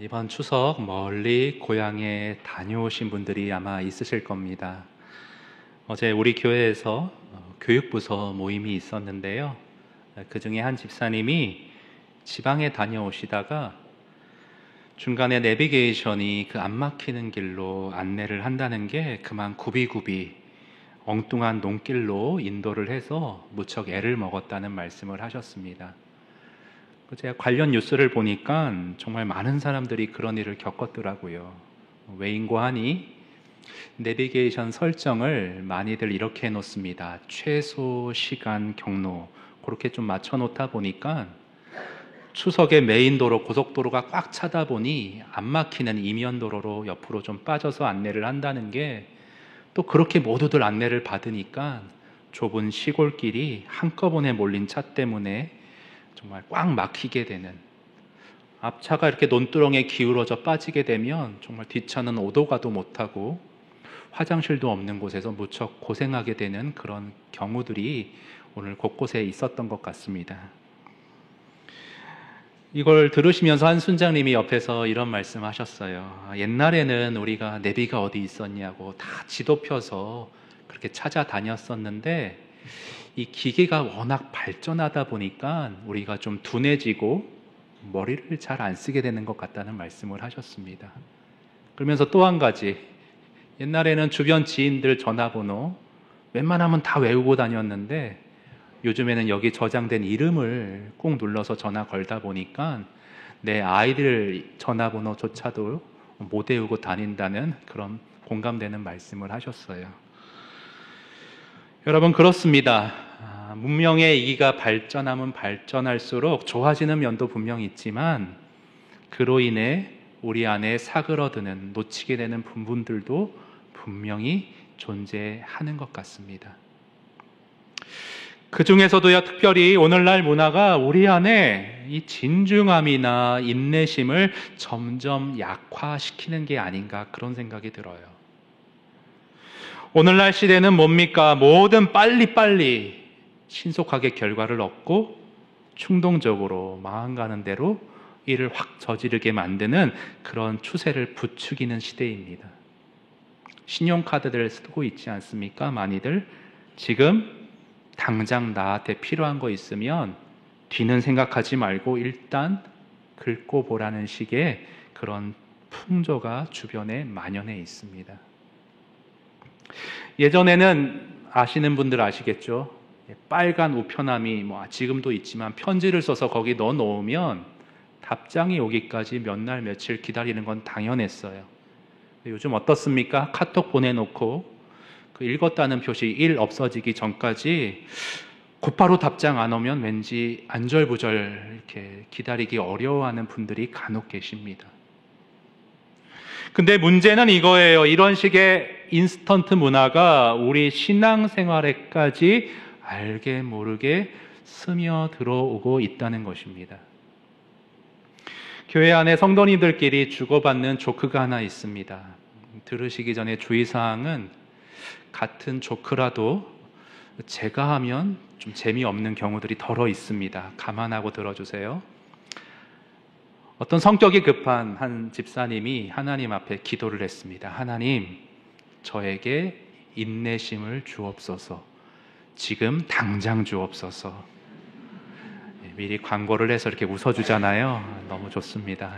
이번 추석 멀리 고향에 다녀오신 분들이 아마 있으실 겁니다. 어제 우리 교회에서 교육부서 모임이 있었는데요. 그 중에 한 집사님이 지방에 다녀오시다가 중간에 내비게이션이 그 안 막히는 길로 안내를 한다는 게 그만 굽이굽이 엉뚱한 논길로 인도를 해서 무척 애를 먹었다는 말씀을 하셨습니다. 제가 관련 뉴스를 보니까 정말 많은 사람들이 그런 일을 겪었더라고요. 왜인고 하니 내비게이션 설정을 많이들 이렇게 해놓습니다. 최소 시간 경로 그렇게 좀 맞춰놓다 보니까 추석에 메인 도로 고속도로가 꽉 차다 보니 안 막히는 이면도로로 옆으로 좀 빠져서 안내를 한다는 게 또 그렇게 모두들 안내를 받으니까 좁은 시골길이 한꺼번에 몰린 차 때문에 정말 꽉 막히게 되는, 앞차가 이렇게 논두렁에 기울어져 빠지게 되면 정말 뒷차는 오도 가도 못하고 화장실도 없는 곳에서 무척 고생하게 되는 그런 경우들이 오늘 곳곳에 있었던 것 같습니다. 이걸 들으시면서 한 순장님이 옆에서 이런 말씀 하셨어요. 옛날에는 우리가 내비가 어디 있었냐고 다 지도 펴서 그렇게 찾아다녔었는데 이 기계가 워낙 발전하다 보니까 우리가 좀 둔해지고 머리를 잘 안 쓰게 되는 것 같다는 말씀을 하셨습니다. 그러면서 또 한 가지, 옛날에는 주변 지인들 전화번호 웬만하면 다 외우고 다녔는데 요즘에는 여기 저장된 이름을 꼭 눌러서 전화 걸다 보니까 내 아이들 전화번호조차도 못 외우고 다닌다는 그런 공감되는 말씀을 하셨어요. 여러분, 그렇습니다. 문명의 이기가 발전하면 발전할수록 좋아지는 면도 분명히 있지만 그로 인해 우리 안에 사그러드는, 놓치게 되는 부분들도 분명히 존재하는 것 같습니다. 그 중에서도요, 특별히 오늘날 문화가 우리 안에 이 진중함이나 인내심을 점점 약화시키는 게 아닌가, 그런 생각이 들어요. 오늘날 시대는 뭡니까? 뭐든 빨리빨리 신속하게 결과를 얻고 충동적으로 마음 가는 대로 일을 확 저지르게 만드는 그런 추세를 부추기는 시대입니다. 신용카드를 쓰고 있지 않습니까? 많이들 지금 당장 나한테 필요한 거 있으면 뒤는 생각하지 말고 일단 긁고 보라는 식의 그런 풍조가 주변에 만연해 있습니다. 예전에는 아시는 분들 아시겠죠? 빨간 우편함이 지금도 있지만 편지를 써서 거기 넣어 놓으면 답장이 오기까지 몇 날 며칠 기다리는 건 당연했어요. 요즘 어떻습니까? 카톡 보내놓고 그 읽었다는 표시 1 없어지기 전까지 곧바로 답장 안 오면 왠지 안절부절 이렇게 기다리기 어려워하는 분들이 간혹 계십니다. 근데 문제는 이거예요. 이런 식의 인스턴트 문화가 우리 신앙생활에까지 알게 모르게 스며들어오고 있다는 것입니다. 교회 안에 성도님들끼리 주고받는 조크가 하나 있습니다. 들으시기 전에 주의사항은 같은 조크라도 제가 하면 좀 재미없는 경우들이 덜어 있습니다. 감안하고 들어주세요. 어떤 성격이 급한 한 집사님이 하나님 앞에 기도를 했습니다. 하나님, 저에게 인내심을 주옵소서. 지금 당장 주옵소서. 미리 광고를 해서 이렇게 웃어주잖아요. 너무 좋습니다.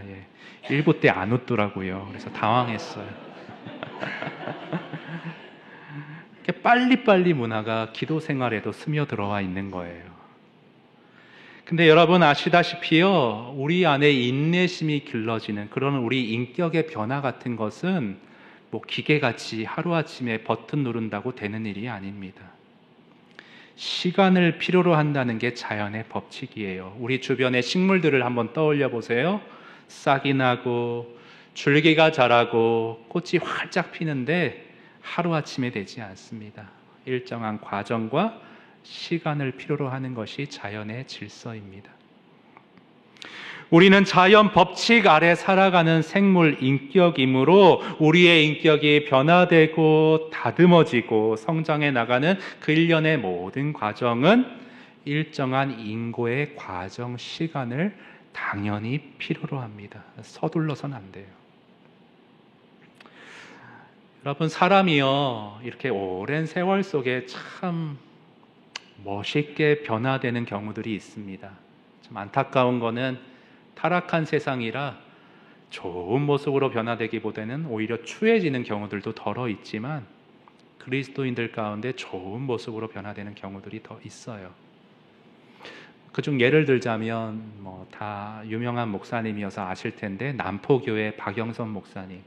1부 때 안 웃더라고요. 그래서 당황했어요. 빨리빨리 문화가 기도 생활에도 스며들어와 있는 거예요. 근데 여러분 아시다시피요, 우리 안에 인내심이 길러지는 그런 우리 인격의 변화 같은 것은 기계같이 하루아침에 버튼 누른다고 되는 일이 아닙니다. 시간을 필요로 한다는 게 자연의 법칙이에요. 우리 주변의 식물들을 한번 떠올려 보세요. 싹이 나고 줄기가 자라고 꽃이 활짝 피는데 하루아침에 되지 않습니다. 일정한 과정과 시간을 필요로 하는 것이 자연의 질서입니다. 우리는 자연 법칙 아래 살아가는 생물 인격이므로 우리의 인격이 변화되고 다듬어지고 성장해 나가는 그 일련의 모든 과정은 일정한 인고의 과정 시간을 당연히 필요로 합니다. 서둘러서는 안 돼요. 여러분, 사람이요, 이렇게 오랜 세월 속에 참 멋있게 변화되는 경우들이 있습니다. 좀 안타까운 거는 타락한 세상이라 좋은 모습으로 변화되기보다는 오히려 추해지는 경우들도 덜어 있지만 그리스도인들 가운데 좋은 모습으로 변화되는 경우들이 더 있어요. 그중 예를 들자면 다 유명한 목사님이어서 아실 텐데 남포교회 박영선 목사님.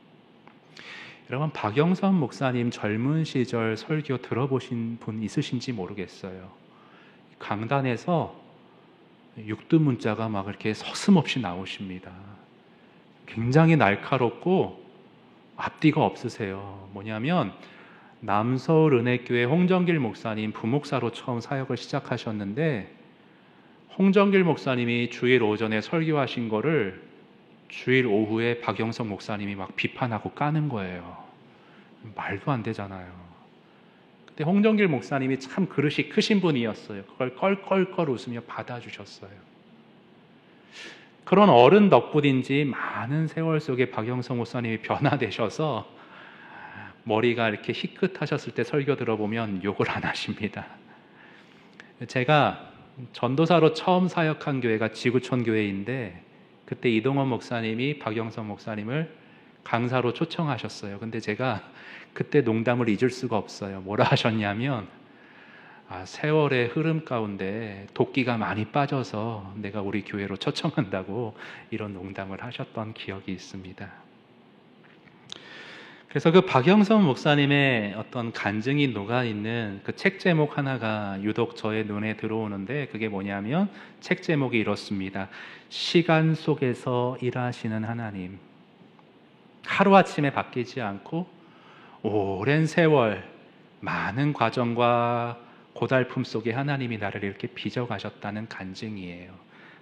여러분, 박영선 목사님 젊은 시절 설교 들어보신 분 있으신지 모르겠어요. 강단에서 육두문자가 막 이렇게 서슴없이 나오십니다. 굉장히 날카롭고 앞뒤가 없으세요. 뭐냐면 남서울 은혜교회 홍정길 목사님 부목사로 처음 사역을 시작하셨는데 홍정길 목사님이 주일 오전에 설교하신 거를 주일 오후에 박영선 목사님이 막 비판하고 까는 거예요. 말도 안 되잖아요. 그때 홍정길 목사님이 참 그릇이 크신 분이었어요. 그걸 껄껄껄 웃으며 받아주셨어요. 그런 어른 덕분인지 많은 세월 속에 박영선 목사님이 변화되셔서 머리가 이렇게 희끗하셨을 때 설교 들어보면 욕을 안 하십니다. 제가 전도사로 처음 사역한 교회가 지구촌 교회인데 그때 이동원 목사님이 박영선 목사님을 강사로 초청하셨어요. 근데 제가 그때 농담을 잊을 수가 없어요. 뭐라 하셨냐면 세월의 흐름 가운데 도끼가 많이 빠져서 내가 우리 교회로 초청한다고 이런 농담을 하셨던 기억이 있습니다. 그래서 그 박영선 목사님의 어떤 간증이 녹아있는 그 책 제목 하나가 유독 저의 눈에 들어오는데 그게 뭐냐면 책 제목이 이렇습니다. 시간 속에서 일하시는 하나님. 하루아침에 바뀌지 않고 오랜 세월 많은 과정과 고달픔 속에 하나님이 나를 이렇게 빚어가셨다는 간증이에요.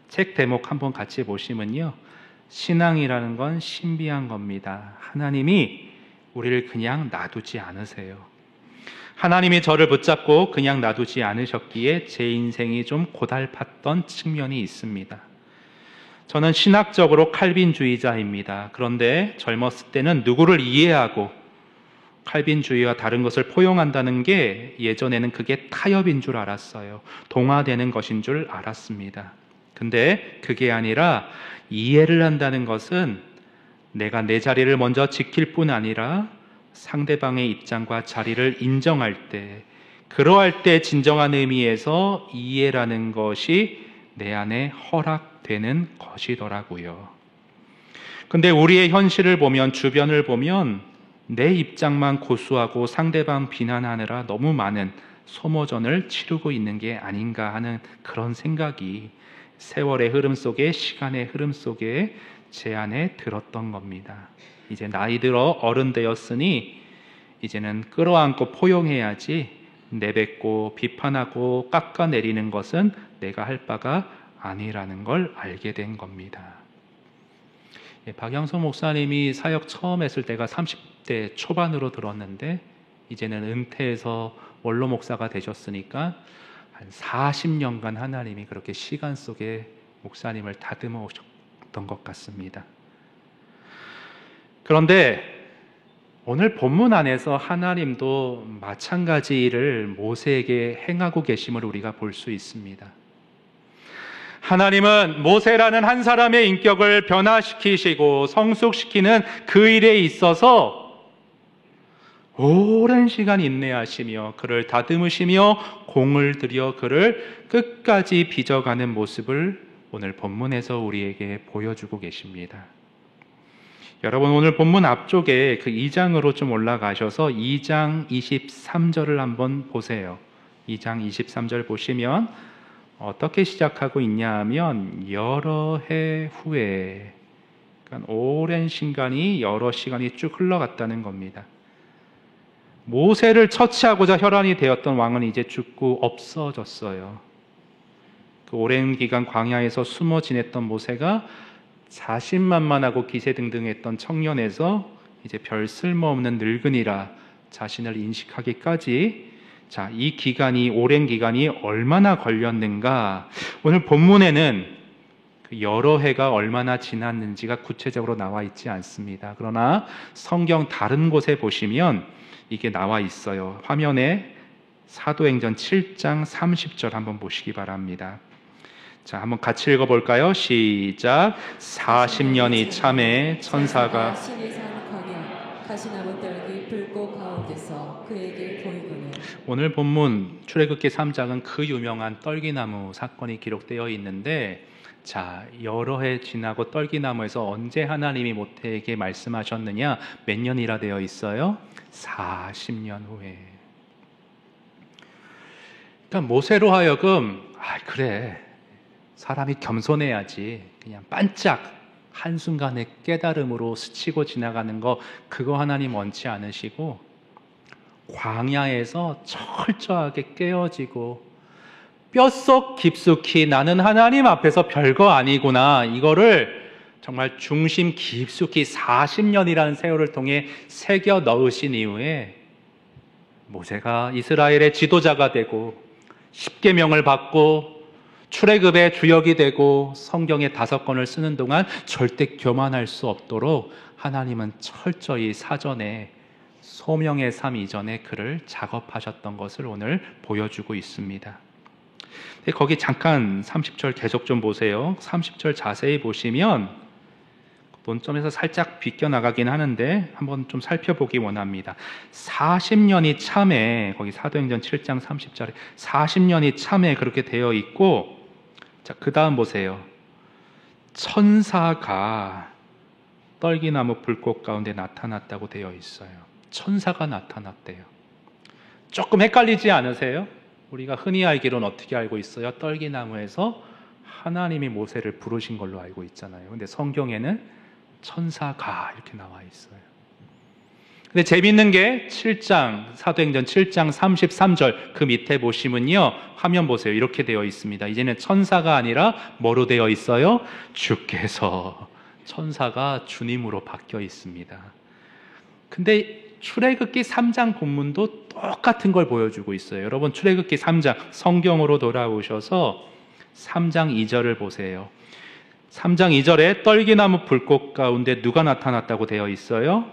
책 제목 한번 같이 보시면요. 신앙이라는 건 신비한 겁니다. 하나님이 우리를 그냥 놔두지 않으세요. 하나님이 저를 붙잡고 그냥 놔두지 않으셨기에 제 인생이 좀 고달팠던 측면이 있습니다. 저는 신학적으로 칼빈주의자입니다. 그런데 젊었을 때는 누구를 이해하고 칼빈주의와 다른 것을 포용한다는 게 예전에는 그게 타협인 줄 알았어요. 동화되는 것인 줄 알았습니다. 근데 그게 아니라 이해를 한다는 것은 내가 내 자리를 먼저 지킬 뿐 아니라 상대방의 입장과 자리를 인정할 때, 그러할 때 진정한 의미에서 이해라는 것이 내 안에 허락되는 것이더라고요. 근데 우리의 현실을 보면, 주변을 보면 내 입장만 고수하고 상대방 비난하느라 너무 많은 소모전을 치르고 있는 게 아닌가 하는 그런 생각이 세월의 흐름 속에, 시간의 흐름 속에 제 안에 들었던 겁니다. 이제 나이 들어 어른 되었으니 이제는 끌어안고 포용해야지 내뱉고 비판하고 깎아내리는 것은 내가 할 바가 아니라는 걸 알게 된 겁니다. 박영선 목사님이 사역 처음 했을 때가 30대 초반으로 들었는데 이제는 은퇴해서 원로 목사가 되셨으니까 한 40년간 하나님이 그렇게 시간 속에 목사님을 다듬어 오셨던 것 같습니다. 그런데 오늘 본문 안에서 하나님도 마찬가지 일을 모세에게 행하고 계심을 우리가 볼 수 있습니다. 하나님은 모세라는 한 사람의 인격을 변화시키시고 성숙시키는 그 일에 있어서 오랜 시간 인내하시며 그를 다듬으시며 공을 들여 그를 끝까지 빚어가는 모습을 오늘 본문에서 우리에게 보여주고 계십니다. 여러분, 오늘 본문 앞쪽에 그 2장으로 좀 올라가셔서 2장 23절을 한번 보세요. 2장 23절 보시면 어떻게 시작하고 있냐 하면 여러 해 후에, 그러니까 오랜 시간이 여러 시간이 쭉 흘러갔다는 겁니다. 모세를 처치하고자 혈안이 되었던 왕은 이제 죽고 없어졌어요. 그 오랜 기간 광야에서 숨어 지냈던 모세가 자신만만하고 기세등등했던 청년에서 이제 별 쓸모없는 늙은이라 자신을 인식하기까지 자, 이 기간이, 오랜 기간이 얼마나 걸렸는가? 오늘 본문에는 그 여러 해가 얼마나 지났는지가 구체적으로 나와 있지 않습니다. 그러나 성경 다른 곳에 보시면 이게 나와 있어요. 화면에 사도행전 7장 30절 한번 보시기 바랍니다. 자, 한번 같이 읽어볼까요? 시작. 40년이 참에 천사가 가시나무 떨기 불꽃 가운데서 그에게 보이거늘. 오늘 본문 출애굽기 3장은 그 유명한 떨기나무 사건이 기록되어 있는데, 자, 여러 해 지나고 떨기나무에서 언제 하나님이 모세에게 말씀하셨느냐? 몇 년이라 되어 있어요? 40년 후에. 그러니까 모세로 하여금 그래, 사람이 겸손해야지, 그냥 반짝 한순간의 깨달음으로 스치고 지나가는 거, 그거 하나님 원치 않으시고 광야에서 철저하게 깨어지고 뼛속 깊숙이 나는 하나님 앞에서 별거 아니구나, 이거를 정말 중심 깊숙이 40년이라는 세월을 통해 새겨 넣으신 이후에 모세가 이스라엘의 지도자가 되고 십계명을 받고 출애굽의 주역이 되고 성경의 5권을 쓰는 동안 절대 교만할 수 없도록 하나님은 철저히 사전에 소명의 삶 이전에 그를 작업하셨던 것을 오늘 보여주고 있습니다. 거기 잠깐 30절 계속 좀 보세요. 30절 자세히 보시면 논점에서 살짝 비껴나가긴 하는데 한번 좀 살펴보기 원합니다. 40년이 참에, 거기 사도행전 7장 30절에 40년이 참에 그렇게 되어 있고, 자, 그 다음 보세요. 천사가 떨기나무 불꽃 가운데 나타났다고 되어 있어요. 천사가 나타났대요. 조금 헷갈리지 않으세요? 우리가 흔히 알기로는 어떻게 알고 있어요? 떨기나무에서 하나님이 모세를 부르신 걸로 알고 있잖아요. 근데 성경에는 천사가 이렇게 나와 있어요. 근데 재밌는 게 7장, 사도행전 7장 33절 그 밑에 보시면요, 화면 보세요. 이렇게 되어 있습니다. 이제는 천사가 아니라 뭐로 되어 있어요? 주께서. 천사가 주님으로 바뀌어 있습니다. 근데 출애굽기 3장 본문도 똑같은 걸 보여주고 있어요. 여러분, 출애굽기 3장 성경으로 돌아오셔서 3장 2절을 보세요. 3장 2절에 떨기나무 불꽃 가운데 누가 나타났다고 되어 있어요?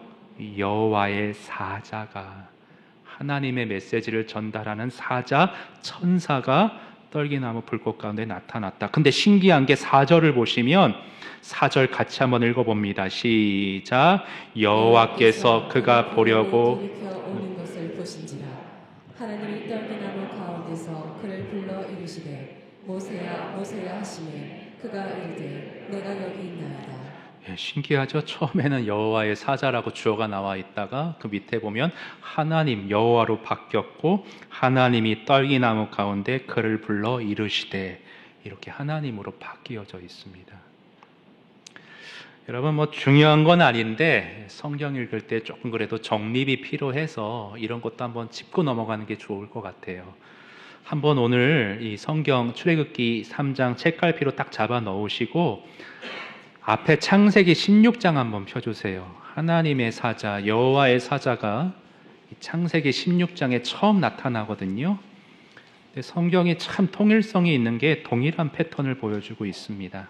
여호와의 사자가, 하나님의 메시지를 전달하는 사자, 천사가 떨기나무 불꽃 가운데 나타났다. 근데 신기한 게 4절을 보시면 4절 같이 한번 읽어봅니다. 시작. 여호와께서 그가 보려고 오는 것을 보신지라 하나님이 떨기나무 가운데서 그를 불러 이르시되 모세야 모세야 하시매 그가 이르되 내가 여기 있나이다. 예, 신기하죠? 처음에는 여호와의 사자라고 주어가 나와 있다가 그 밑에 보면 하나님, 여호와로 바뀌었고, 하나님이 떨기나무 가운데 그를 불러 이르시되, 이렇게 하나님으로 바뀌어져 있습니다. 여러분, 뭐 중요한 건 아닌데 성경 읽을 때 조금 그래도 정립이 필요해서 이런 것도 한번 짚고 넘어가는 게 좋을 것 같아요. 한번 오늘 이 성경 출애굽기 3장 책갈피로 딱 잡아 넣으시고 앞에 창세기 16장 한번 펴주세요. 하나님의 사자, 여호와의 사자가 창세기 16장에 처음 나타나거든요. 근데 성경이 참 통일성이 있는 게 동일한 패턴을 보여주고 있습니다.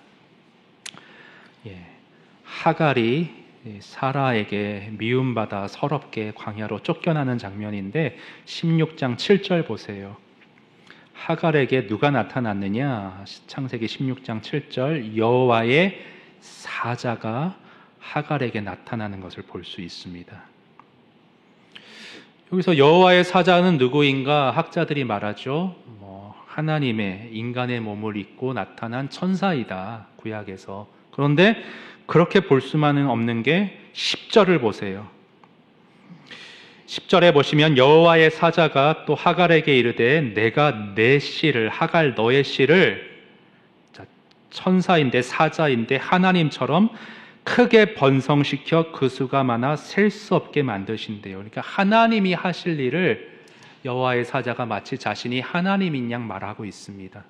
예, 하갈이 사라에게 미움받아 서럽게 광야로 쫓겨나는 장면인데 16장 7절 보세요. 하갈에게 누가 나타났느냐? 창세기 16장 7절 여호와의 사자가 하갈에게 나타나는 것을 볼 수 있습니다. 여기서 여호와의 사자는 누구인가? 학자들이 말하죠. 하나님의 인간의 몸을 입고 나타난 천사이다, 구약에서. 그런데 그렇게 볼 수만은 없는 게 10절을 보세요. 10절에 보시면 여호와의 사자가 또 하갈에게 이르되 내가 내 씨를, 하갈 너의 씨를, 천사인데 사자인데 하나님처럼 크게 번성시켜 그 수가 많아 셀 수 없게 만드신대요. 그러니까 하나님이 하실 일을 여호와의 사자가 마치 자신이 하나님인 양 말하고 있습니다.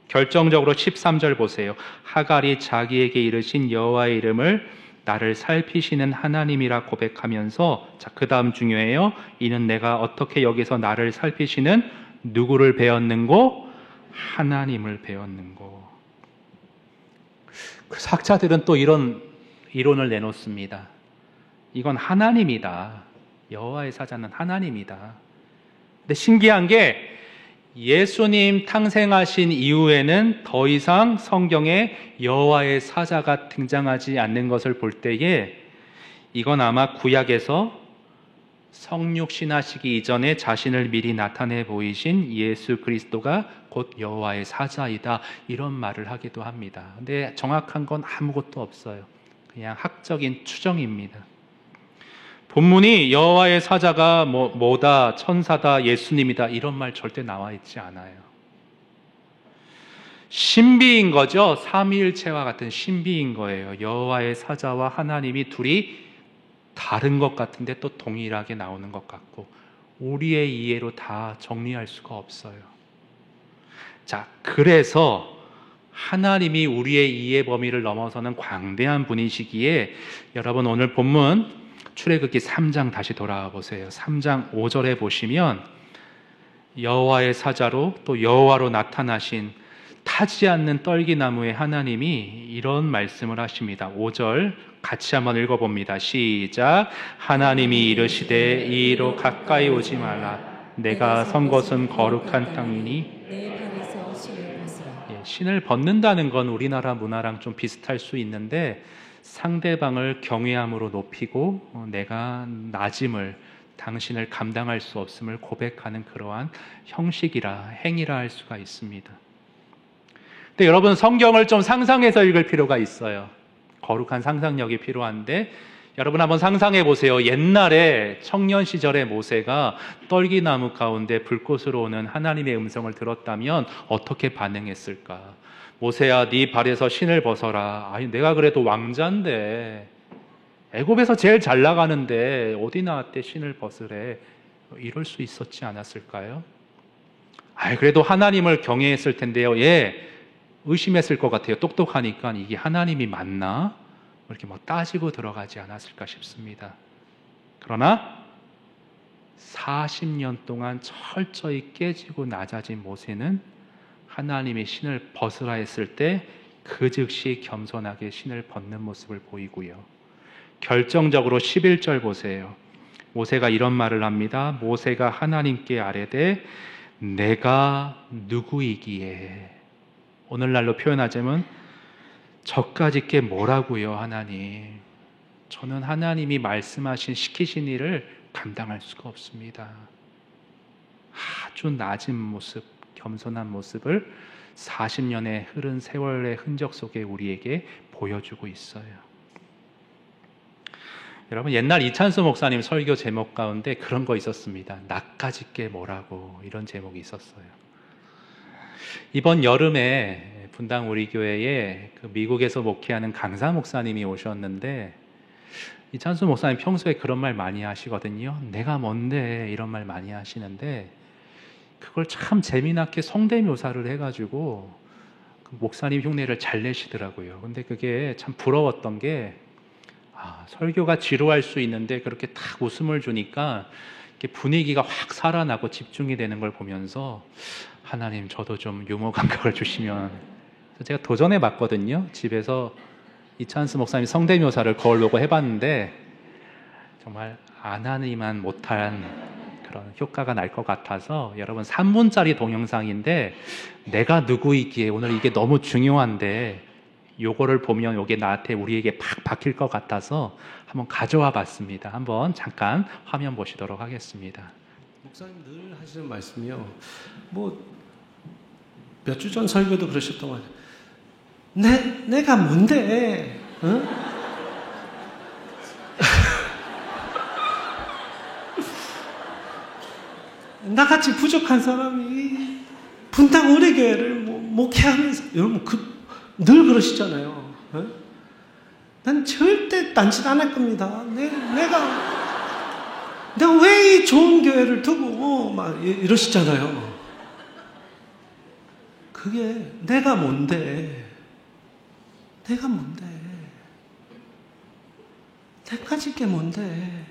결정적으로 13절 보세요. 하갈이 자기에게 이르신 여호와의 이름을 나를 살피시는 하나님이라 고백하면서, 자, 그 다음 중요해요. 이는 내가 어떻게 여기서 나를 살피시는 누구를 배웠는고? 하나님을 배웠는고. 그래서 학자들은 또 이런 이론을 내놓습니다. 이건 하나님이다. 여호와의 사자는 하나님이다. 근데 신기한 게 예수님 탕생하신 이후에는 더 이상 성경에 여호와의 사자가 등장하지 않는 것을 볼 때에 이건 아마 구약에서 성육신하시기 이전에 자신을 미리 나타내 보이신 예수 그리스도가 곧 여호와의 사자이다, 이런 말을 하기도 합니다. 근데 정확한 건 아무것도 없어요. 그냥 학적인 추정입니다. 본문이 여호와의 사자가 뭐다, 천사다, 예수님이다 이런 말 절대 나와 있지 않아요. 신비인 거죠. 삼위일체와 같은 신비인 거예요. 여호와의 사자와 하나님이 둘이 다른 것 같은데 또 동일하게 나오는 것 같고, 우리의 이해로 다 정리할 수가 없어요. 자, 그래서 하나님이 우리의 이해 범위를 넘어서는 광대한 분이시기에 여러분 오늘 본문 출애굽기 3장 다시 돌아와 보세요. 3장 5절에 보시면 여호와의 사자로 또 여호와로 나타나신 타지 않는 떨기나무의 하나님이 이런 말씀을 하십니다. 5절 같이 한번 읽어봅니다. 시작. 하나님이 이르시되 이리로 가까이 오지 말라. 내가 선 곳은 거룩한 땅이니. 내 발에서 신을 벗으라. 신을 벗는다는 건 우리나라 문화랑 좀 비슷할 수 있는데, 상대방을 경외함으로 높이고 내가 낮음을, 당신을 감당할 수 없음을 고백하는 그러한 형식이라, 행위라 할 수가 있습니다. 근데 여러분, 성경을 좀 상상해서 읽을 필요가 있어요. 거룩한 상상력이 필요한데, 여러분 한번 상상해 보세요. 옛날에 청년 시절의 모세가 떨기나무 가운데 불꽃으로 오는 하나님의 음성을 들었다면 어떻게 반응했을까? 모세야, 네 발에서 신을 벗어라. 아니, 내가 그래도 왕자인데, 애굽에서 제일 잘 나가는데 어디 나한테 신을 벗으래? 이럴 수 있었지 않았을까요? 그래도 하나님을 경외했을 텐데요. 의심했을 것 같아요. 똑똑하니까 이게 하나님이 맞나? 이렇게 따지고 들어가지 않았을까 싶습니다. 그러나 40년 동안 철저히 깨지고 낮아진 모세는 하나님이 신을 벗으라 했을 때 그 즉시 겸손하게 신을 벗는 모습을 보이고요. 결정적으로 11절 보세요. 모세가 이런 말을 합니다. 모세가 하나님께 아뢰되 내가 누구이기에. 오늘날로 표현하자면 저까짓 게 뭐라고요, 하나님. 저는 하나님이 말씀하신, 시키신 일을 감당할 수가 없습니다. 아주 낮은 모습, 겸손한 모습을 40년의 흐른 세월의 흔적 속에 우리에게 보여주고 있어요. 여러분, 옛날 이찬수 목사님 설교 제목 가운데 그런 거 있었습니다. 나까짓 게 뭐라고, 이런 제목이 있었어요. 이번 여름에 분당 우리 교회에 미국에서 목회하는 강사 목사님이 오셨는데, 이찬수 목사님 평소에 그런 말 많이 하시거든요. 내가 뭔데, 이런 말 많이 하시는데, 그걸 참 재미나게 성대묘사를 해가지고 그 목사님 흉내를 잘 내시더라고요. 근데 그게 참 부러웠던 게, 설교가 지루할 수 있는데 그렇게 딱 웃음을 주니까 이렇게 분위기가 확 살아나고 집중이 되는 걸 보면서, 하나님 저도 좀 유머 감각을 주시면. 그래서 제가 도전해 봤거든요. 집에서 이찬수 목사님 성대묘사를 거울 보고 해봤는데 정말 안 하니만 못한 그런 효과가 날 것 같아서, 여러분 3분짜리 동영상인데 내가 누구이기에, 오늘 이게 너무 중요한데 요거를 보면 요게 나한테, 우리에게 팍 박힐 것 같아서 한번 가져와 봤습니다. 한번 잠깐 화면 보시도록 하겠습니다. 목사님 늘 하시는 말씀이요. 몇 주 전 설교도 그러셨던 것 같아요. 내가 뭔데? 어? 나같이 부족한 사람이 분당 우리교회를 목회하면서, 여러분 늘 그러시잖아요. 어? 난 절대 딴짓 안 할 겁니다. 내가 왜 이 좋은 교회를 두고 막 이러시잖아요. 그게 내가 뭔데? 내가 질게 뭔데?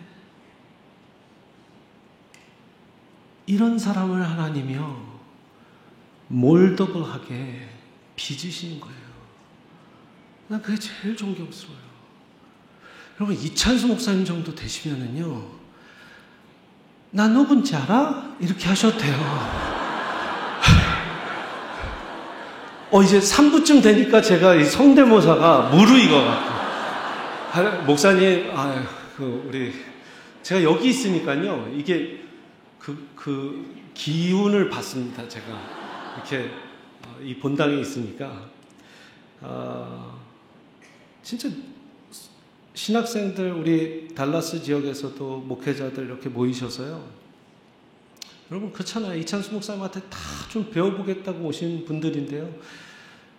이런 사람을 하나님이요 몰더블하게 빚으시는 거예요. 난 그게 제일 존경스러워요. 여러분 이찬수 목사님 정도 되시면은요, 나 누군지 알아? 이렇게 하셔도 돼요. 이제 3부쯤 되니까 제가 이 성대모사가 무르익어갖고, 목사님, 제가 여기 있으니까요, 이게 그 기운을 받습니다, 제가. 이렇게, 이 본당에 있으니까. 진짜, 신학생들, 우리 달라스 지역에서도 목회자들 이렇게 모이셔서요. 여러분, 그렇잖아요. 이찬수 목사님한테 다 좀 배워보겠다고 오신 분들인데요.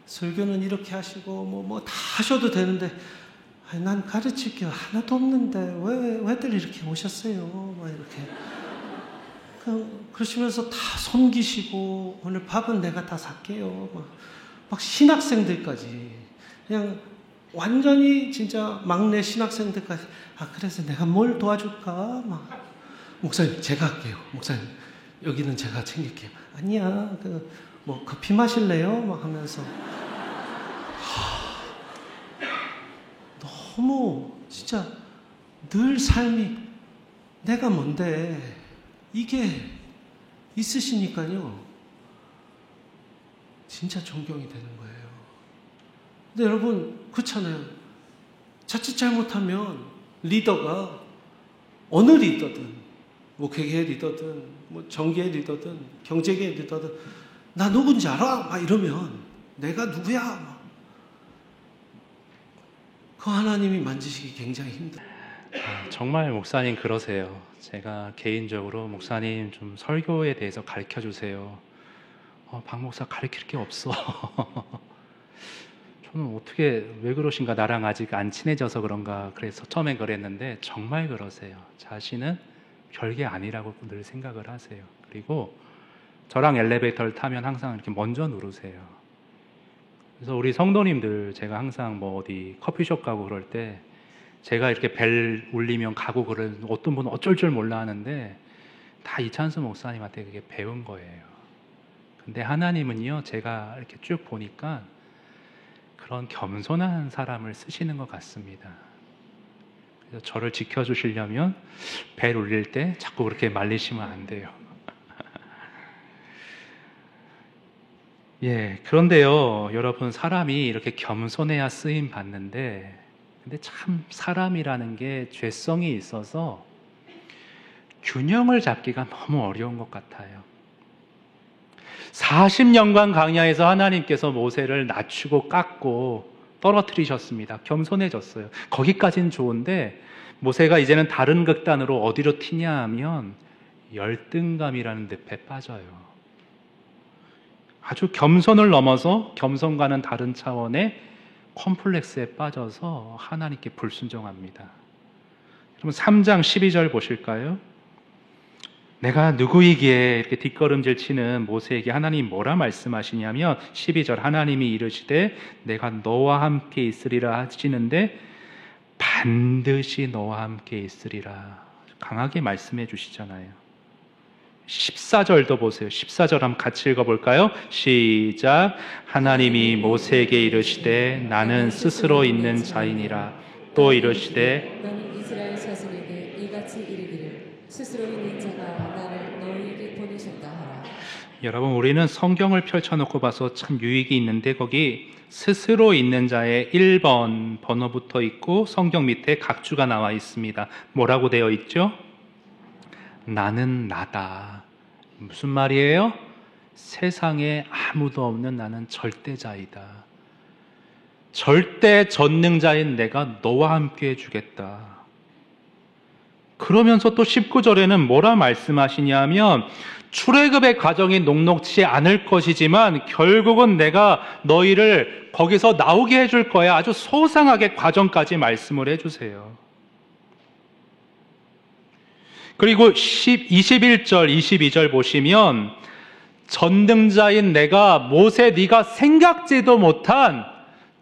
설교는 이렇게 하시고, 다 하셔도 되는데, 난 가르칠 게 하나도 없는데, 왜들 이렇게 오셨어요? 막 이렇게. 그러시면서 다 섬기시고, 오늘 밥은 내가 다 살게요. 막 신학생들까지. 그냥 완전히 진짜 막내 신학생들까지. 그래서 내가 뭘 도와줄까? 목사님, 제가 할게요. 목사님, 여기는 제가 챙길게요. 아니야, 커피 마실래요? 막 하면서. 너무, 진짜, 늘 삶이, 내가 뭔데, 이게 있으시니까요. 진짜 존경이 되는 거예요. 근데 여러분, 그렇잖아요. 자칫 잘못하면 리더가 어느 리더든, 목회계의 리더든, 정계의 리더든, 경제계의 리더든, 나 누군지 알아? 막 이러면 내가 누구야? 그 하나님이 만지시기 굉장히 힘들어요. 정말 목사님 그러세요. 제가 개인적으로 목사님 좀 설교에 대해서 가르쳐 주세요. 박 목사 가르칠 게 없어. 저는 어떻게 왜 그러신가, 나랑 아직 안 친해져서 그런가, 그래서 처음엔 그랬는데 정말 그러세요. 자신은 별게 아니라고 늘 생각을 하세요. 그리고 저랑 엘리베이터를 타면 항상 이렇게 먼저 누르세요. 그래서 우리 성도님들, 제가 항상 어디 커피숍 가고 그럴 때 제가 이렇게 벨 울리면 가고 그런, 어떤 분은 어쩔 줄 몰라 하는데 다 이찬수 목사님한테 그게 배운 거예요. 근데 하나님은요, 제가 이렇게 쭉 보니까 그런 겸손한 사람을 쓰시는 것 같습니다. 그래서 저를 지켜주시려면 벨 울릴 때 자꾸 그렇게 말리시면 안 돼요. 예, 그런데요, 여러분, 사람이 이렇게 겸손해야 쓰임 받는데, 근데 참 사람이라는 게 죄성이 있어서 균형을 잡기가 너무 어려운 것 같아요. 40년간 광야에서 하나님께서 모세를 낮추고 깎고 떨어뜨리셨습니다. 겸손해졌어요. 거기까지는 좋은데 모세가 이제는 다른 극단으로 어디로 튀냐 하면 열등감이라는 늪에 빠져요. 아주 겸손을 넘어서 겸손과는 다른 차원의 컴플렉스에 빠져서 하나님께 불순종합니다. 여러분 3장 12절 보실까요? 내가 누구이기에 이렇게 뒷걸음질 치는 모세에게 하나님이 뭐라 말씀하시냐면 12절, 하나님이 이르시되 내가 너와 함께 있으리라 하시는데 반드시 너와 함께 있으리라 강하게 말씀해 주시잖아요. 14절도 보세요. 14절 한번 같이 읽어볼까요? 시작. 하나님이 모세에게 이르시되 나는 스스로 있는 자이니라. 또 이르시되 너는 이스라엘 자손에게 이같이 이르기를 스스로 있는 자가 나를 너희에게 보내셨다 하라. 여러분, 우리는 성경을 펼쳐놓고 봐서 참 유익이 있는데 거기 스스로 있는 자의 1번 번호 붙어 있고 성경 밑에 각주가 나와 있습니다. 뭐라고 되어 있죠? 나는 나다. 무슨 말이에요? 세상에 아무도 없는 나는 절대자이다. 절대 전능자인 내가 너와 함께 해주겠다. 그러면서 또 19절에는 뭐라 말씀하시냐면 출애굽의 과정이 녹록지 않을 것이지만 결국은 내가 너희를 거기서 나오게 해줄 거야. 아주 소상하게 과정까지 말씀을 해주세요. 그리고 21절, 22절 보시면 전능자인 내가 모세 네가 생각지도 못한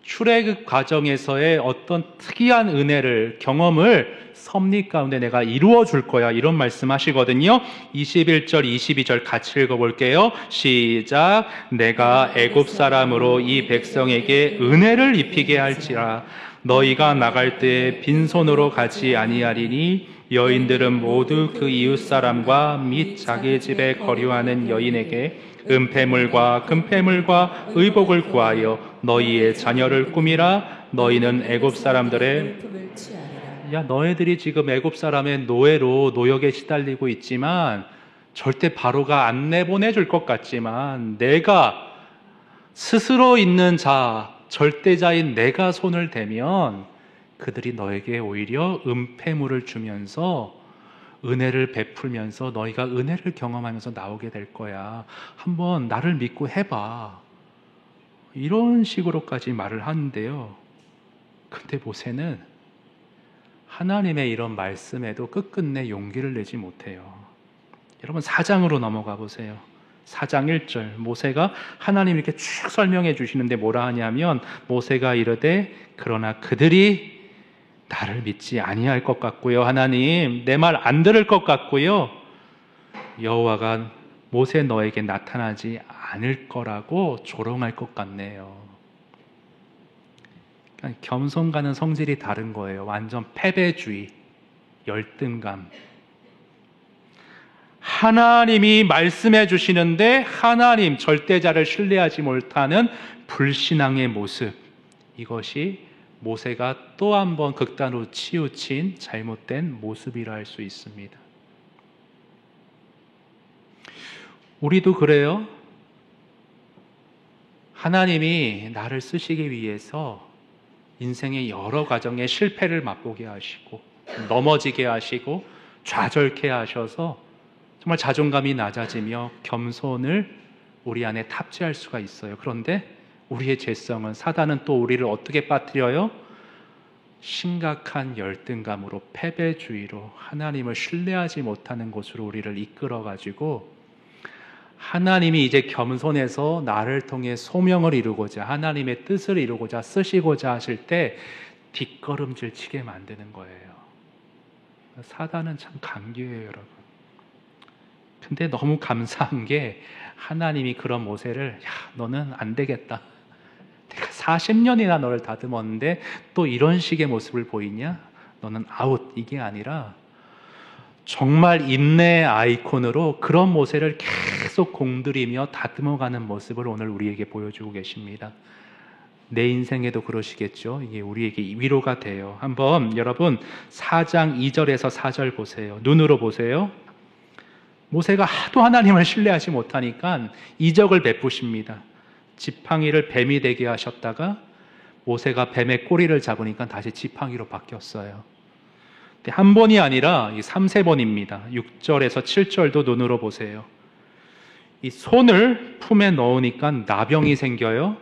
출애굽 과정에서의 어떤 특이한 은혜를, 경험을 섭리 가운데 내가 이루어 줄 거야, 이런 말씀하시거든요. 21절 22절 같이 읽어볼게요. 시작. 내가 애굽 사람으로 이 백성에게 은혜를 입히게 할지라. 너희가 나갈 때에 빈손으로 가지 아니하리니 여인들은 모두 그 이웃 사람과 및 자기 집에 거류하는 여인에게 은폐물과 금폐물과 의복을 구하여 너희의 자녀를 꾸미라. 너희는 애굽 사람들의 품을 취하리라. 야, 너희들이 지금 애굽 사람의 노예로 노역에 시달리고 있지만 절대 바로가 안 내보내줄 것 같지만 내가 스스로 있는 자, 절대자인 내가 손을 대면 그들이 너에게 오히려 은폐물을 주면서 은혜를 베풀면서 너희가 은혜를 경험하면서 나오게 될 거야. 한번 나를 믿고 해봐. 이런 식으로까지 말을 하는데요. 근데 모세는 하나님의 이런 말씀에도 끝끝내 용기를 내지 못해요. 여러분 4장으로 넘어가 보세요. 4장 1절 모세가 하나님 이렇게 쭉 설명해 주시는데 뭐라 하냐면 모세가 이르되 그러나 그들이 나를 믿지 아니할 것 같고요. 하나님 내 말 안 들을 것 같고요. 여호와가 모세 너에게 나타나지 않을 거라고 조롱할 것 같네요. 그러니까 겸손과는 성질이 다른 거예요. 완전 패배주의, 열등감. 하나님이 말씀해 주시는데 하나님 절대자를 신뢰하지 못하는 불신앙의 모습. 이것이 모세가 또 한 번 극단으로 치우친 잘못된 모습이라 할 수 있습니다. 우리도 그래요. 하나님이 나를 쓰시기 위해서 인생의 여러 과정에 실패를 맛보게 하시고 넘어지게 하시고 좌절케 하셔서 정말 자존감이 낮아지며 겸손을 우리 안에 탑재할 수가 있어요. 그런데 우리의 죄성은 사단은 또 우리를 어떻게 빠뜨려요? 심각한 열등감으로 패배주의로 하나님을 신뢰하지 못하는 곳으로 우리를 이끌어가지고 하나님이 이제 겸손해서 나를 통해 소명을 이루고자 하나님의 뜻을 이루고자 쓰시고자 하실 때 뒷걸음질 치게 만드는 거예요. 사단은 참 강교해요, 여러분. 근데 너무 감사한 게 하나님이 그런 모세를 야, 너는 안 되겠다. 내가 40년이나 너를 다듬었는데 또 이런 식의 모습을 보이냐? 너는 아웃. 이게 아니라 정말 인내의 아이콘으로 그런 모세를 계속 공들이며 다듬어가는 모습을 오늘 우리에게 보여주고 계십니다. 내 인생에도 그러시겠죠? 이게 우리에게 위로가 돼요. 한번 여러분 4장 2절에서 4절 보세요. 눈으로 보세요. 모세가 하도 하나님을 신뢰하지 못하니까 이적을 베푸십니다. 지팡이를 뱀이 되게 하셨다가 모세가 뱀의 꼬리를 잡으니까 다시 지팡이로 바뀌었어요. 한 번이 아니라 3-4번입니다. 6절에서 7절도 눈으로 보세요. 이 손을 품에 넣으니까 나병이 생겨요.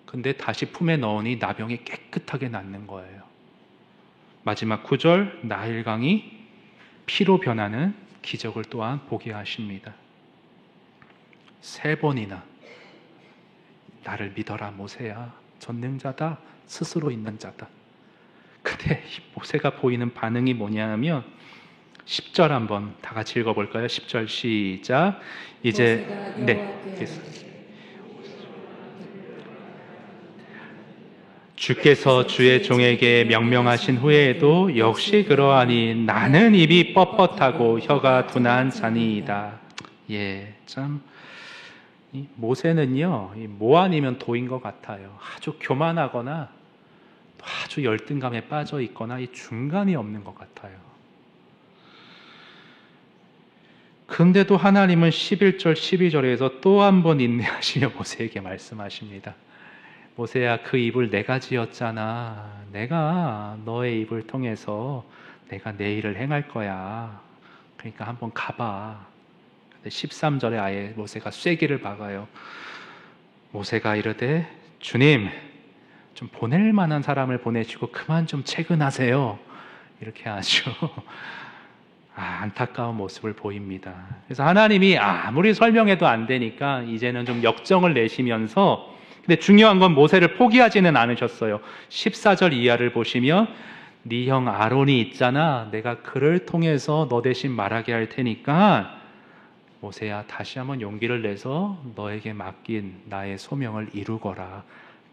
근데 다시 품에 넣으니 나병이 깨끗하게 낫는 거예요. 마지막 9절 나일강이 피로 변하는 기적을 또한 보게 하십니다. 3번이나 나를 믿어라 모세야. 전능자다. 스스로 있는 자다. 근데 모세가 보이는 반응이 뭐냐면 10절 한번 다 같이 읽어볼까요? 10절 시작. 이제 주께서 주의 종에게 명령하신 후에도 역시 그러하니 나는 입이 뻣뻣하고 혀가 둔한 자니이다. 예, 참 모세는요 뭐 아니면 도인 것 같아요. 아주 교만하거나 아주 열등감에 빠져 있거나 이 중간이 없는 것 같아요. 근데도 하나님은 11절 12절에서 또 한 번 인내하시며 모세에게 말씀하십니다. 모세야, 그 입을 내가 지었잖아. 내가 너의 입을 통해서 내가 내 일을 행할 거야. 그러니까 한번 가봐. 근데 13절에 아예 모세가 쐐기를 박아요. 모세가 이르되 주님 좀 보낼 만한 사람을 보내시고 그만 좀 채근하세요. 이렇게 하죠. 안타까운 모습을 보입니다. 그래서 하나님이 아무리 설명해도 안 되니까 이제는 좀 역정을 내시면서 근데 중요한 건 모세를 포기하지는 않으셨어요. 14절 이하를 보시면 네 형 아론이 있잖아. 내가 그를 통해서 너 대신 말하게 할 테니까 모세야 다시 한번 용기를 내서 너에게 맡긴 나의 소명을 이루거라.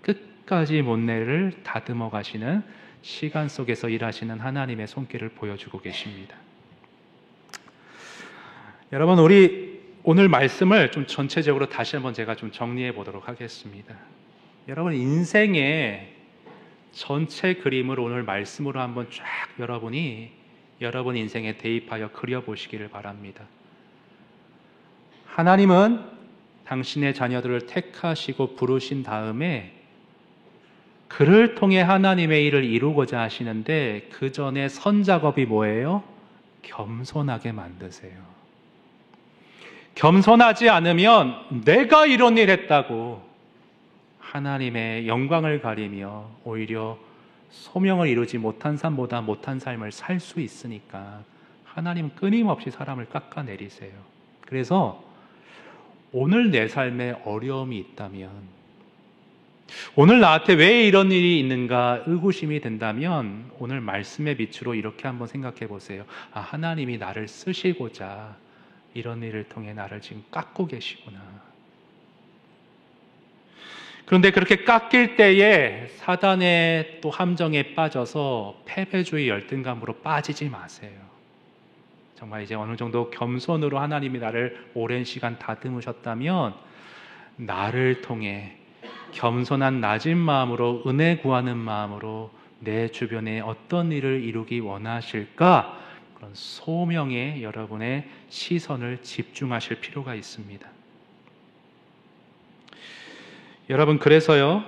끝까지 못내를 다듬어 가시는 시간 속에서 일하시는 하나님의 손길을 보여주고 계십니다. 여러분, 우리 오늘 말씀을 좀 전체적으로 다시 한번 제가 좀 정리해 보도록 하겠습니다. 여러분, 인생의 전체 그림을 오늘 말씀으로 한번 쫙 여러분이 여러분 인생에 대입하여 그려보시기를 바랍니다. 하나님은 당신의 자녀들을 택하시고 부르신 다음에 그를 통해 하나님의 일을 이루고자 하시는데 그 전에 선작업이 뭐예요? 겸손하게 만드세요. 겸손하지 않으면 내가 이런 일 했다고 하나님의 영광을 가리며 오히려 소명을 이루지 못한 삶보다 못한 삶을 살 수 있으니까 하나님은 끊임없이 사람을 깎아내리세요. 그래서 오늘 내 삶에 어려움이 있다면, 오늘 나한테 왜 이런 일이 있는가 의구심이 든다면 오늘 말씀의 빛으로 이렇게 한번 생각해 보세요. 아, 하나님이 나를 쓰시고자 이런 일을 통해 나를 지금 깎고 계시구나. 그런데 그렇게 깎일 때에 사단의 또 함정에 빠져서 패배주의 열등감으로 빠지지 마세요. 정말 이제 어느 정도 겸손으로 하나님이 나를 오랜 시간 다듬으셨다면 나를 통해 겸손한 낮은 마음으로 은혜 구하는 마음으로 내 주변에 어떤 일을 이루기 원하실까? 그런 소명에 여러분의 시선을 집중하실 필요가 있습니다. 여러분, 그래서요,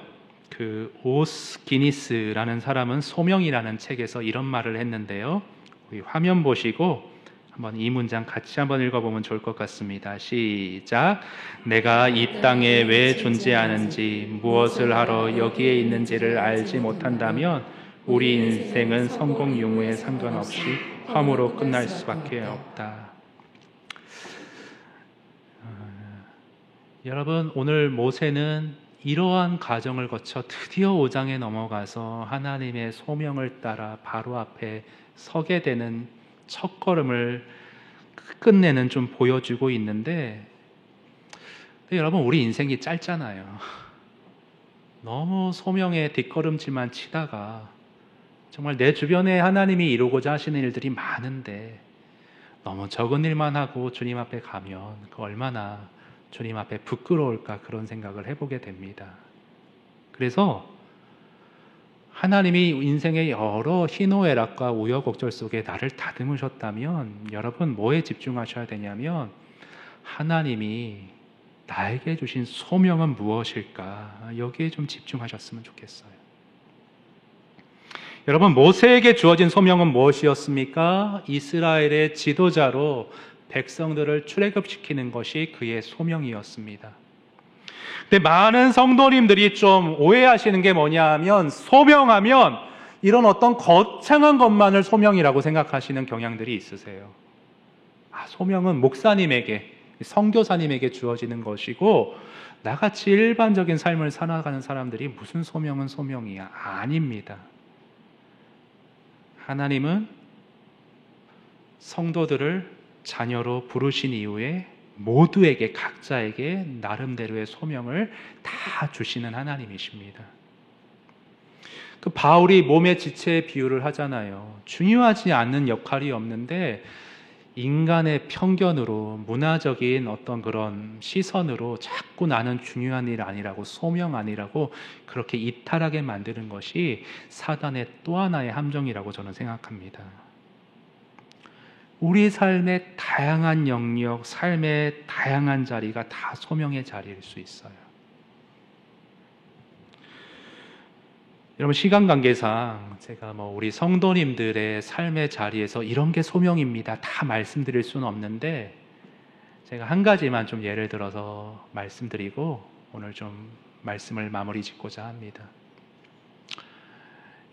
그 오스 기니스라는 사람은 소명이라는 책에서 이런 말을 했는데요. 우리 화면 보시고 한번 이 문장 같이 한번 읽어보면 좋을 것 같습니다. 시작. 내가 이 땅에 왜 존재하는지, 무엇을 하러 여기에 있는지를 알지 못한다면 우리 인생은 성공 유무에 상관없이 허무로 끝날 수밖에 없다. 여러분, 오늘 모세는 이러한 과정을 거쳐 드디어 5장에 넘어가서 하나님의 소명을 따라 바로 앞에 서게 되는 첫걸음을 끝내는 좀 보여주고 있는데, 여러분, 우리 인생이 짧잖아요. 너무 소명의 뒷걸음질만 치다가 정말 내 주변에 하나님이 이루고자 하시는 일들이 많은데 너무 적은 일만 하고 주님 앞에 가면 그 얼마나 주님 앞에 부끄러울까, 그런 생각을 해보게 됩니다. 그래서 하나님이 인생의 여러 희노애락과 우여곡절 속에 나를 다듬으셨다면 여러분 뭐에 집중하셔야 되냐면 하나님이 나에게 주신 소명은 무엇일까, 여기에 좀 집중하셨으면 좋겠어요. 여러분, 모세에게 주어진 소명은 무엇이었습니까? 이스라엘의 지도자로 백성들을 출애굽시키는 것이 그의 소명이었습니다. 근데 많은 성도님들이 좀 오해하시는 게 뭐냐면 소명하면 이런 어떤 거창한 것만을 소명이라고 생각하시는 경향들이 있으세요. 소명은 목사님에게, 선교사님에게 주어지는 것이고 나같이 일반적인 삶을 살아가는 사람들이 무슨 소명은 소명이야. 아닙니다. 하나님은 성도들을 자녀로 부르신 이후에 모두에게, 각자에게 나름대로의 소명을 다 주시는 하나님이십니다. 그 바울이 몸의 지체의 비유를 하잖아요. 중요하지 않는 역할이 없는데 인간의 편견으로, 문화적인 어떤 그런 시선으로 자꾸 나는 중요한 일 아니라고, 소명 아니라고 그렇게 이탈하게 만드는 것이 사단의 또 하나의 함정이라고 저는 생각합니다. 우리 삶의 다양한 영역, 삶의 다양한 자리가 다 소명의 자리일 수 있어요. 여러분, 시간 관계상 제가 우리 성도님들의 삶의 자리에서 이런 게 소명입니다 다 말씀드릴 수는 없는데 제가 한 가지만 좀 예를 들어서 말씀드리고 오늘 좀 말씀을 마무리 짓고자 합니다.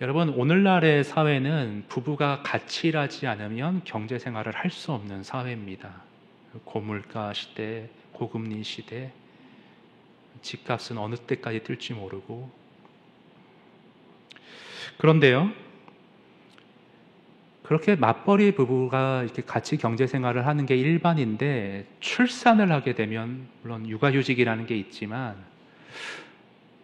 여러분, 오늘날의 사회는 부부가 같이 일하지 않으면 경제 생활을 할 수 없는 사회입니다. 고물가 시대, 고금리 시대, 집값은 어느 때까지 뛸지 모르고. 그런데요, 그렇게 맞벌이 부부가 이렇게 같이 경제 생활을 하는 게 일반인데, 출산을 하게 되면 물론 육아휴직이라는 게 있지만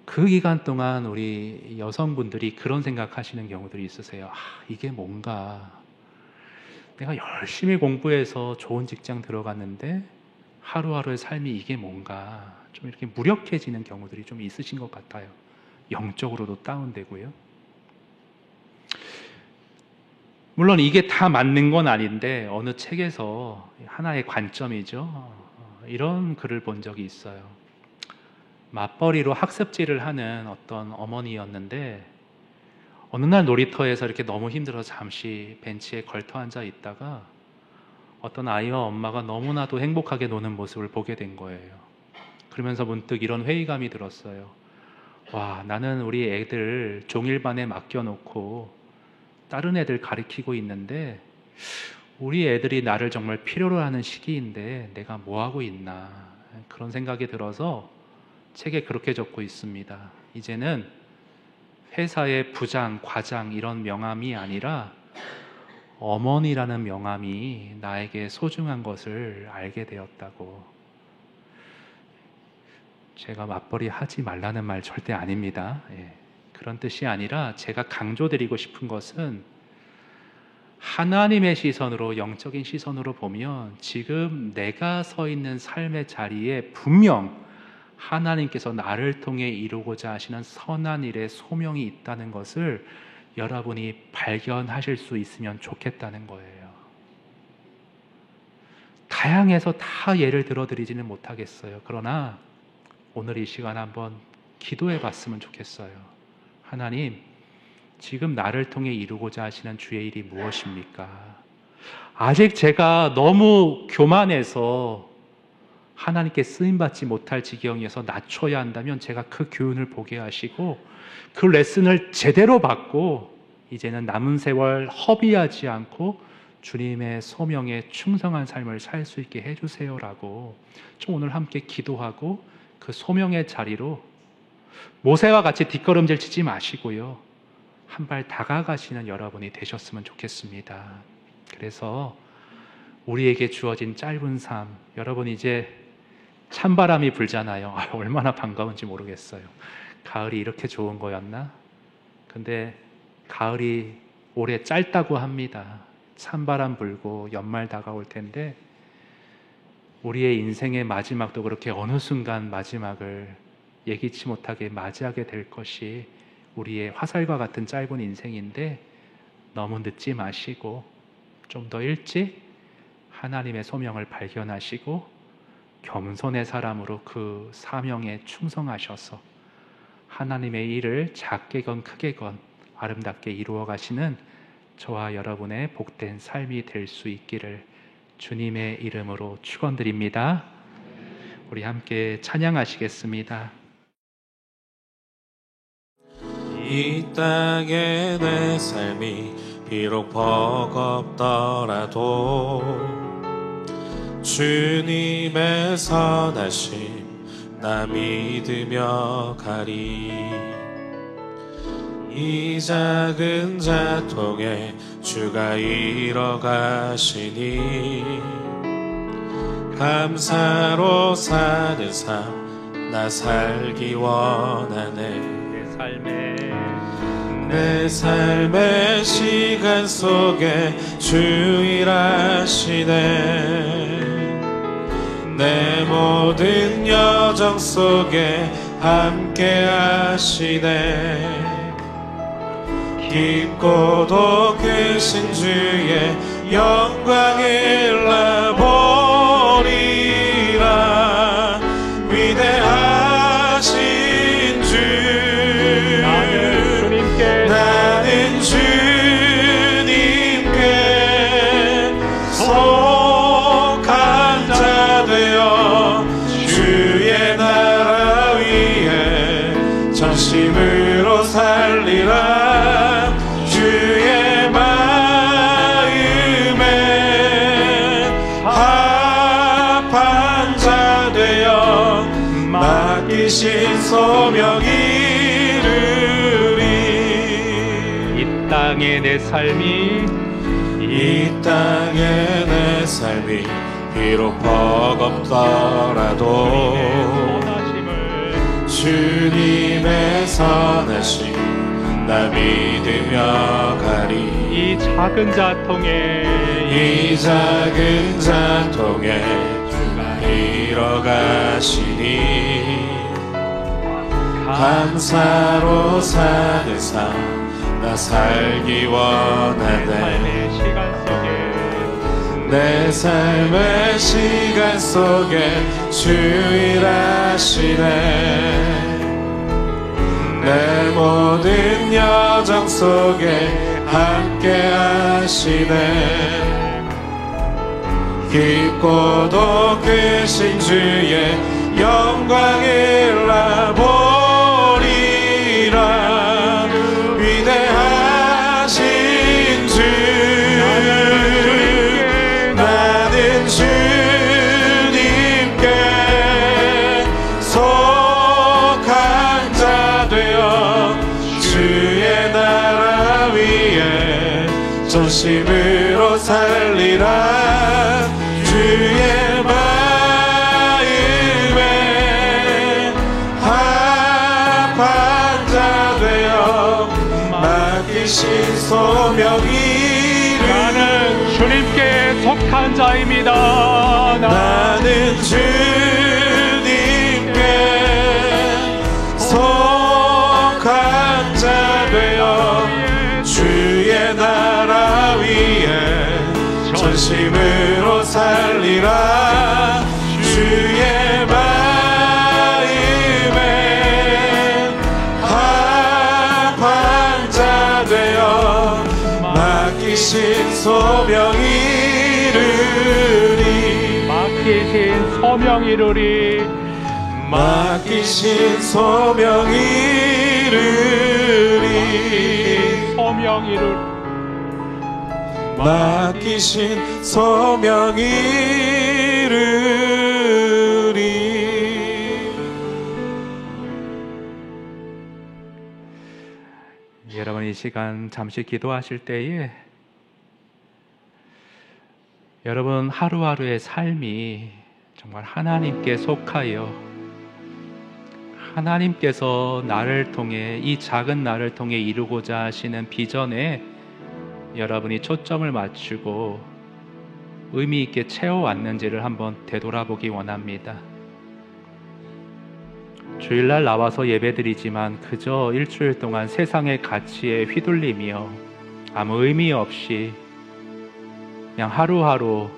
그 기간 동안 우리 여성분들이 그런 생각하시는 경우들이 있으세요. 이게 뭔가, 내가 열심히 공부해서 좋은 직장 들어갔는데 하루하루의 삶이 이게 뭔가, 좀 이렇게 무력해지는 경우들이 좀 있으신 것 같아요. 영적으로도 다운되고요. 물론 이게 다 맞는 건 아닌데 어느 책에서 하나의 관점이죠. 이런 글을 본 적이 있어요. 맞벌이로 학습지를 하는 어떤 어머니였는데, 어느 날 놀이터에서 이렇게 너무 힘들어서 잠시 벤치에 걸터 앉아 있다가 어떤 아이와 엄마가 너무나도 행복하게 노는 모습을 보게 된 거예요. 그러면서 문득 이런 회의감이 들었어요. 와, 나는 우리 애들 종일반에 맡겨놓고 다른 애들 가르치고 있는데 우리 애들이 나를 정말 필요로 하는 시기인데 내가 뭐 하고 있나, 그런 생각이 들어서 책에 그렇게 적고 있습니다. 이제는 회사의 부장, 과장 이런 명함이 아니라 어머니라는 명함이 나에게 소중한 것을 알게 되었다고. 제가 맞벌이 하지 말라는 말 절대 아닙니다. 그런 뜻이 아니라 제가 강조드리고 싶은 것은, 하나님의 시선으로, 영적인 시선으로 보면 지금 내가 서 있는 삶의 자리에 분명 하나님께서 나를 통해 이루고자 하시는 선한 일의 소명이 있다는 것을 여러분이 발견하실 수 있으면 좋겠다는 거예요. 다양해서 다 예를 들어드리지는 못하겠어요. 그러나 오늘 이 시간 한번 기도해 봤으면 좋겠어요. 하나님, 지금 나를 통해 이루고자 하시는 주의 일이 무엇입니까? 아직 제가 너무 교만해서 하나님께 쓰임받지 못할 지경에서 낮춰야 한다면 제가 그 교훈을 보게 하시고 그 레슨을 제대로 받고 이제는 남은 세월 허비하지 않고 주님의 소명에 충성한 삶을 살 수 있게 해주세요라고 좀 오늘 함께 기도하고 그 소명의 자리로 모세와 같이 뒷걸음질 치지 마시고요, 한 발 다가가시는 여러분이 되셨으면 좋겠습니다. 그래서 우리에게 주어진 짧은 삶, 여러분 이제 찬바람이 불잖아요. 얼마나 반가운지 모르겠어요. 가을이 이렇게 좋은 거였나? 근데 가을이 올해 짧다고 합니다. 찬바람 불고 연말 다가올 텐데 우리의 인생의 마지막도 그렇게 어느 순간 마지막을 예기치 못하게 맞이하게 될 것이 우리의 화살과 같은 짧은 인생인데, 너무 늦지 마시고 좀 더 일찍 하나님의 소명을 발견하시고 겸손의 사람으로 그 사명에 충성하셔서 하나님의 일을 작게건 크게건 아름답게 이루어 가시는 저와 여러분의 복된 삶이 될 수 있기를 주님의 이름으로 축원드립니다. 우리 함께 찬양하시겠습니다. 이 땅의 내 삶이 비록 버겁더라도 주님의 선하심 나 믿으며 가리. 이 작은 자통에 주가 이뤄가시니 감사로 사는 삶 나 살기 원하네. 내 삶의 시간 속에 주 일하시네. 내 모든 여정 속에 함께 하시네. 깊고도 크신 주의 영광을 나 보리라. 위대하신 주 나는 주님께 속한 자 되어 주의 나라 위에 전심으로 살리라. 주의 마음에 소명이 이르리. 이 땅의 내 삶이 이 땅의 내 삶이 비록 버겁더라도 주님의 선하심 나 믿으며 가리. 이 작은 자통에 이 작은 자통에 주가 이뤄가시니 감사로 사는 삶 나 살기 원하네. 내 삶의 시간 속에 주 일하시네. 내 모든 여정 속에 함께 하시네. 깊고도 크신 주의 영광을 나 보리라. 위대하신 주 나는 주님께 속한 자 되어 주의 나라 위에 전심으로 살리라. 주의 마음에 합한 자 되어 맡기신 소명이 나는 주님께 속한 자입니다. 나는 주님께 속한 자 되어 주의 나라 위에 전심으로 살리라. 주의 마음에 합한 자 되어 맡기신 소명이 이루리. 맡기신 소명 이루리. 맡기신 소명 이루리. 소명 이루리. 맡기신 소명 이루리. 여러분 이 시간 잠시 기도하실 때에 여러분 하루하루의 삶이 정말 하나님께 속하여 하나님께서 나를 통해 이 작은 나를 통해 이루고자 하시는 비전에 여러분이 초점을 맞추고 의미 있게 채워왔는지를 한번 되돌아보기 원합니다. 주일날 나와서 예배드리지만 그저 일주일 동안 세상의 가치에 휘둘리며 아무 의미 없이 그냥 하루하루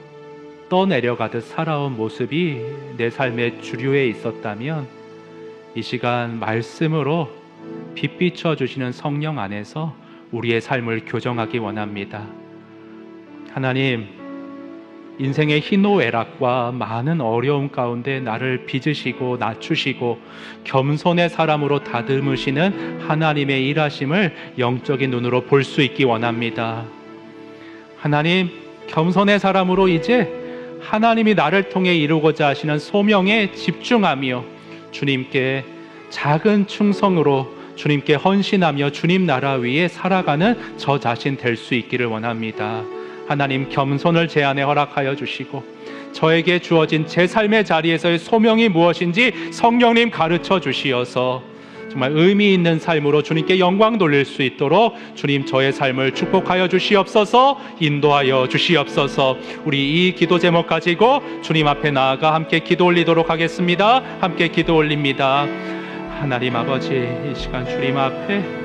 떠내려가듯 살아온 모습이 내 삶의 주류에 있었다면 이 시간 말씀으로 빛비춰 주시는 성령 안에서 우리의 삶을 교정하기 원합니다. 하나님, 인생의 희노애락과 많은 어려움 가운데 나를 빚으시고 낮추시고 겸손의 사람으로 다듬으시는 하나님의 일하심을 영적인 눈으로 볼 수 있기 원합니다. 하나님, 겸손의 사람으로 이제 하나님이 나를 통해 이루고자 하시는 소명에 집중하며 주님께 작은 충성으로 주님께 헌신하며 주님 나라 위에 살아가는 저 자신 될 수 있기를 원합니다. 하나님, 겸손을 제 안에 허락하여 주시고 저에게 주어진 제 삶의 자리에서의 소명이 무엇인지 성령님 가르쳐 주시어서 정말 의미 있는 삶으로 주님께 영광 돌릴 수 있도록 주님 저의 삶을 축복하여 주시옵소서, 인도하여 주시옵소서. 우리 이 기도 제목 가지고 주님 앞에 나아가 함께 기도 올리도록 하겠습니다. 함께 기도 올립니다. 하나님 아버지, 이 시간 주님 앞에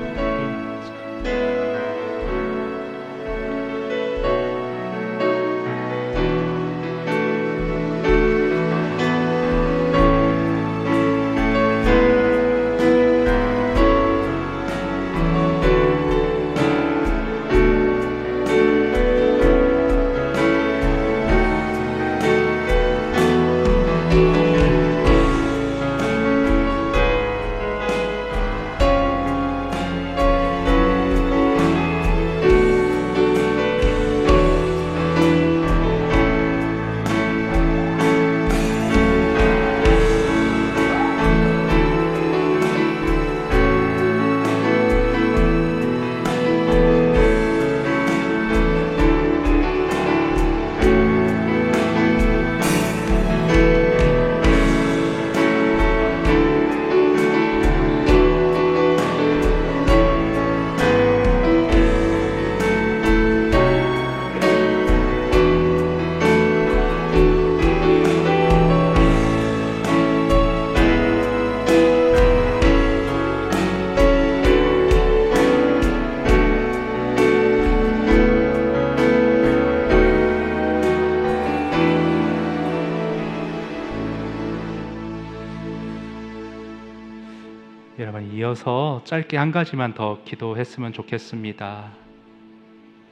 이어서 짧게 한 가지만 더 기도했으면 좋겠습니다.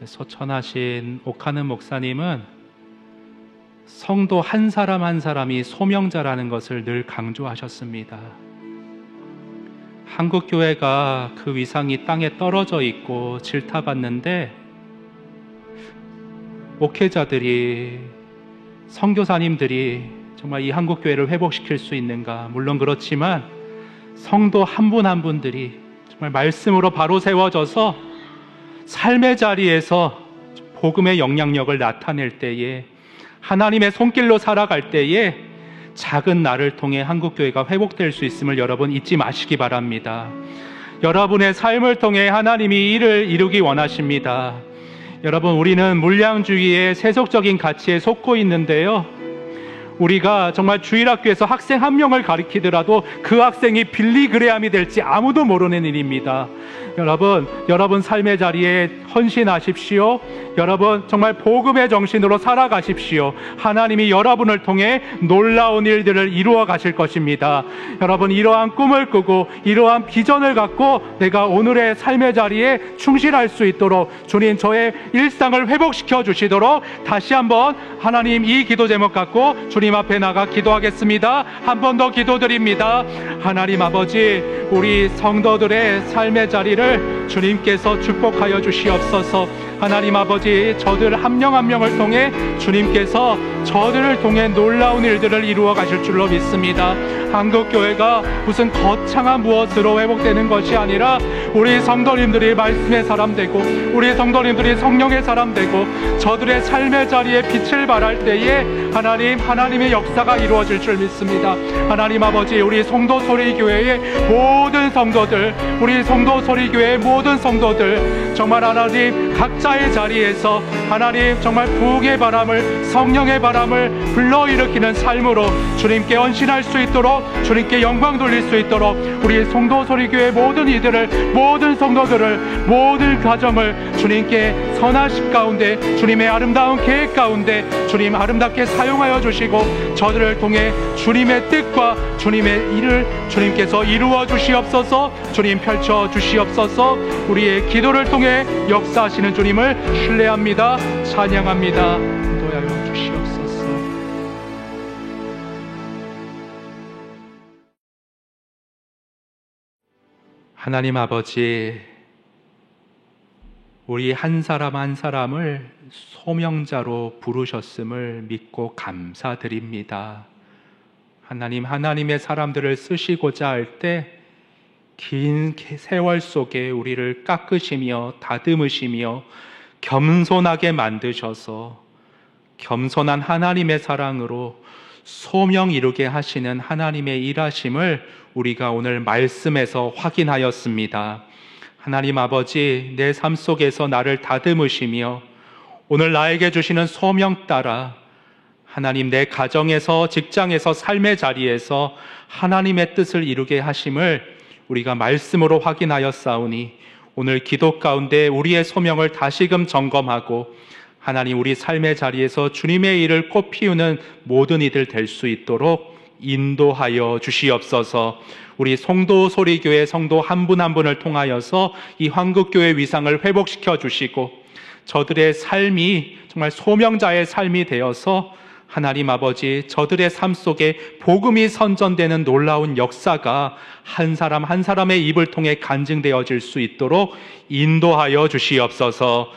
소천하신 옥하는 목사님은 성도 한 사람 한 사람이 소명자라는 것을 늘 강조하셨습니다. 한국교회가 그 위상이 땅에 떨어져 있고 질타받는데 목회자들이, 선교사님들이 정말 이 한국교회를 회복시킬 수 있는가? 물론 그렇지만 성도 한 분 한 분들이 정말 말씀으로 바로 세워져서 삶의 자리에서 복음의 영향력을 나타낼 때에, 하나님의 손길로 살아갈 때에 작은 나를 통해 한국교회가 회복될 수 있음을 여러분 잊지 마시기 바랍니다. 여러분의 삶을 통해 하나님이 일을 이루기 원하십니다. 여러분, 우리는 물량주의의 세속적인 가치에 속고 있는데요, 우리가 정말 주일학교에서 학생 한 명을 가리키더라도 그 학생이 빌리그레암이 될지 아무도 모르는 일입니다. 여러분 삶의 자리에 헌신하십시오. 여러분 정말 복음의 정신으로 살아가십시오. 하나님이 여러분을 통해 놀라운 일들을 이루어 가실 것입니다. 여러분, 이러한 꿈을 꾸고 이러한 비전을 갖고 내가 오늘의 삶의 자리에 충실할 수 있도록 주님, 저의 일상을 회복시켜 주시도록 다시 한번 하나님, 이 기도 제목 갖고 주님 앞에 나가 기도하겠습니다. 한 번 더 기도드립니다. 하나님 아버지, 우리 성도들의 삶의 자리를 주님께서 축복하여 주시옵소서. 하나님 아버지, 저들 한 명 한 명을 통해 주님께서 저들을 통해 놀라운 일들을 이루어 가실 줄로 믿습니다. 한국교회가 무슨 거창한 무엇으로 회복되는 것이 아니라 우리 성도님들이 말씀의 사람 되고, 우리 성도님들이 성령의 사람 되고, 저들의 삶의 자리에 빛을 발할 때에 하나님의 역사가 이루어질 줄 믿습니다. 하나님 아버지, 우리 성도소리교회의 모든 성도들, 우리 성도소리교회의 모든 성도들, 정말 하나님 각자의 자리에서 하나님 정말 부흥의 바람을, 성령의 바람을 불러일으키는 삶으로 주님께 헌신할 수 있도록, 주님께 영광 돌릴 수 있도록 우리 성도소리교회 모든 이들을, 모든 성도들을, 모든 가정을 주님께 선하신 가운데, 주님의 아름다운 계획 가운데 주님 아름답게 사용하여 주시고, 저들을 통해 주님의 뜻과 주님의 일을 주님께서 이루어 주시옵소서. 주님 펼쳐 주시옵소서. 우리의 기도를 통해 역사하시는 주님을 신뢰합니다. 찬양합니다. 인도하여 주시옵소서. 하나님 아버지, 우리 한 사람 한 사람을 소명자로 부르셨음을 믿고 감사드립니다. 하나님, 하나님의 사람들을 쓰시고자 할 때 긴 세월 속에 우리를 깎으시며 다듬으시며 겸손하게 만드셔서 겸손한 하나님의 사랑으로 소명 이루게 하시는 하나님의 일하심을 우리가 오늘 말씀에서 확인하였습니다. 하나님 아버지, 내 삶 속에서 나를 다듬으시며 오늘 나에게 주시는 소명 따라 하나님, 내 가정에서, 직장에서, 삶의 자리에서 하나님의 뜻을 이루게 하심을 우리가 말씀으로 확인하였사오니 오늘 기도 가운데 우리의 소명을 다시금 점검하고 하나님, 우리 삶의 자리에서 주님의 일을 꽃 피우는 모든 이들 될 수 있도록 인도하여 주시옵소서. 우리 성도소리교회 성도 한 분 한 분을 통하여서 이 한국교회 위상을 회복시켜 주시고, 저들의 삶이 정말 소명자의 삶이 되어서 하나님 아버지, 저들의 삶 속에 복음이 선전되는 놀라운 역사가 한 사람 한 사람의 입을 통해 간증되어질 수 있도록 인도하여 주시옵소서.